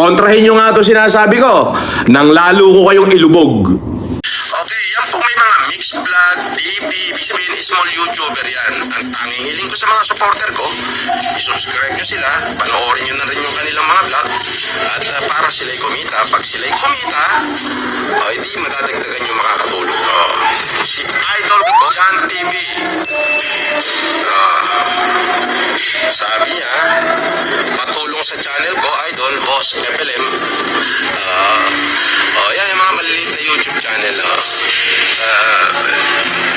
kontrahin nyo nga to sinasabi ko. Nang lalo ko kayong ilubog. Okay, yan po may mga mixed vlog, TV, ibig sabihin small YouTuber yan. Ang tanging hiling ko sa mga supporter ko, i-subscribe nyo sila, panoorin nyo na rin yung kanilang mga vlog, at para sila'y kumita. Pag sila'y kumita, hindi madadagdagan yung makakatulong. Si Idol ko, Jan TV. Sabi niya, patulong sa channel ko, Idol, Boss FLM. Yan yung mga maliliit na YouTube channel.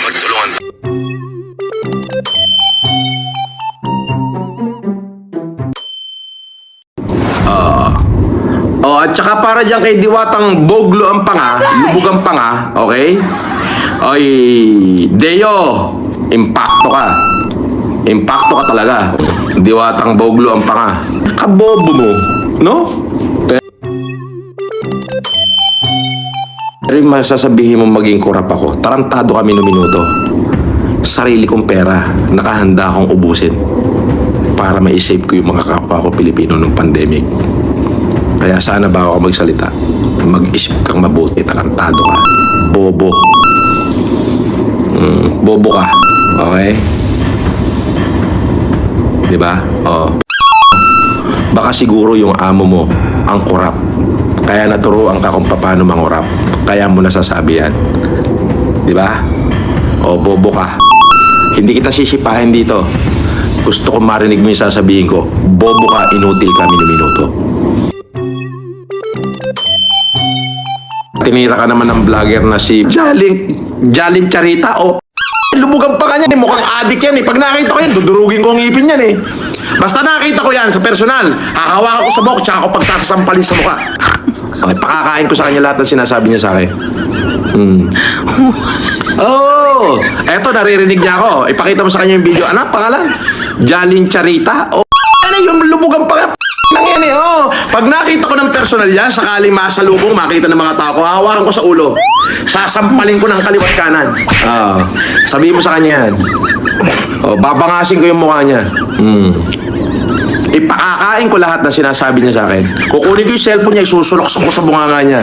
Magtulungan. At saka para dyan kay Diwatang Boglo ang panga, lubog ang panga, okay? Oy, Deo, impacto ka. Impacto ka talaga. Diwatang Boglo ang panga. Kabobo mo, no? Pero yung masasabihin mo maging kurap ako, tarantado kami no minuto. Sarili kong pera, nakahanda akong ubusin para ma-save ko yung mga kapwa ko Pilipino ng pandemic. Kaya sana bago ako magsalita, mag-isip kang mabuti, tarantado ka. Bobo. Bobo ka. Okay? Diba? Baka siguro yung amo mo ang kurap. Kaya naturuan ka kung paano mangurap. Kaya mo nasasabi yan. Diba? Bobo ka. Hindi kita sisipahin dito. Gusto ko marinig mo yung sasabihin ko. Bobo ka, inutil ka, minuto. Tinira ka naman ng vlogger na si Jalin Charita. Lumugan pa kanya. Mukhang adik yan. Pag nakita ko yan, dudurugin ko ang ngipin yan. Basta nakita ko yan sa personal, hahawakan ko sa buhok, tsaka ako pagsasampalin sa mukha. Okay, pakakain ko sa kanya lahat ng sinasabi niya sa akin. Eto, naririnig niya ako. Ipakita mo sa kanya yung video. Ano, pangalan? Jalin Charita. Ano yung lumugan pa nang yan Pag nakita ko ng personal yan, sakaling masalubong, makita ng mga tao ko, hahawakan ko sa ulo. Sasampalin ko ng kaliwat kanan. Sabihin mo sa kanya yan. Babangasin ko yung mukha niya. Ipakakain ko lahat na sinasabi niya sa akin. Kukunin ko yung cellphone niya, isusulok ko sa bunganga niya.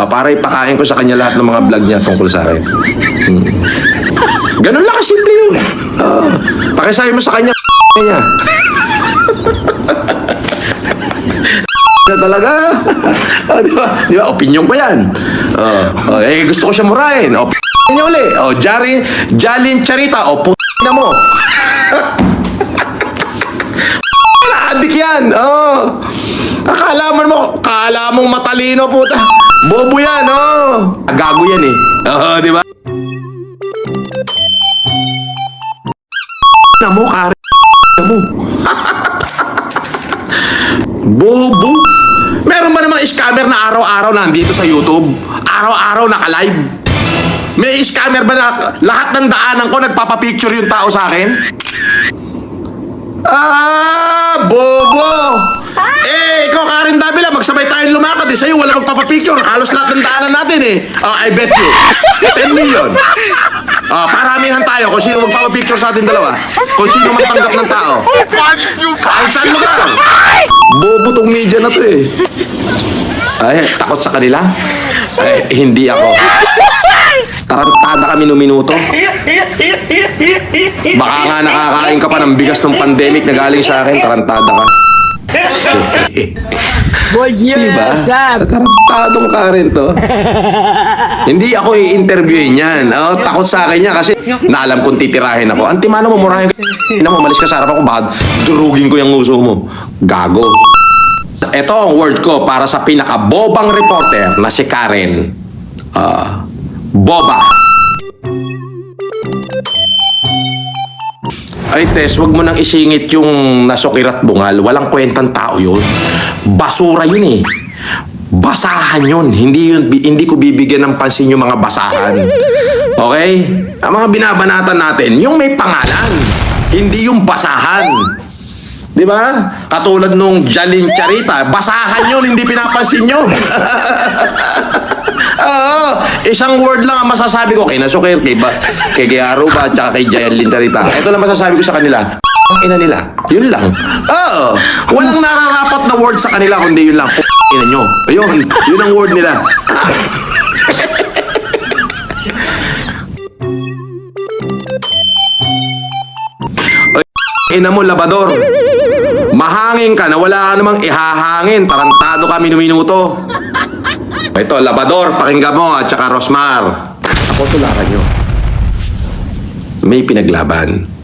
Para ipakain ko sa kanya lahat ng mga vlog niya tungkol sa akin. Ganun lang kasimple yun. Pakisabi mo sa kanya niya. Na talaga. Di ba? Opinion ko yan. Gusto ko siya murahin. Niya uli. Jalin Charita. Na mo. Adik yan. Akala mong matalino, puta. Bobo yan, Gago yan di ba? Na mo, kare na mo. Bobo. Meron ba namang scammer na araw-araw nandito sa YouTube? Araw-araw naka-live? May scammer ba na lahat ng daanan ko nagpapapicture yung tao sa akin? Bobo! Ikaw Karen Davila, magsabay tayong lumakad sa'yo wala magpapapicture. Halos lahat ng daanan natin I bet you 10 million. Paramihan tayo kung sino magpapapicture sa atin dalawa. Kung sino matanggap ng tao. Kahit saan lugar. Bobo tong media na to takot sa kanila? Hindi ako. Tarantada kami no minuto. Baka nga nakakain ka pa ng bigas ng pandemic na galing sa akin, tarantada ka. Diba? Tarantadong ka rin to. Hindi ako i-interviewin yan. Takot sa akin niya kasi naalam kong titirahin ako. Antimano mo, murahin ka na mo, malis ka sa harapan ko, baka durugin ko yung uso mo. Gago. Ito ang word ko para sa pinakabobang reporter na si Karen. Boba. Ay, Tess, wag mo nang isingit yung nasukirat bungal. Walang kwentang tao yun. Basura yun Basahan yun. Hindi ko bibigyan ng pansin yung mga basahan. Okay? Ang mga binabanatan natin, yung may pangalan. Hindi yung basahan. Di ba? Katulad nung Jalin Charita, basahan yun, hindi pinapansin yun. Isang word lang ang masasabi ko kay Nasukir, kay Aruba, at saka kay Jalin Charita. Ito lang masasabi ko sa kanila. ang ina nila. Yun lang. Oo. Walang nararapat na word sa kanila kundi yun lang. Ina nyo. Ayun. Yun ang word nila. Ay, ina mo, labador. Mahangin ka na wala ka namang ihahangin. Tarantado ka minuto. Ito, labador, pakinggan mo at saka Rosmar. Ako tularan nyo. May pinaglaban.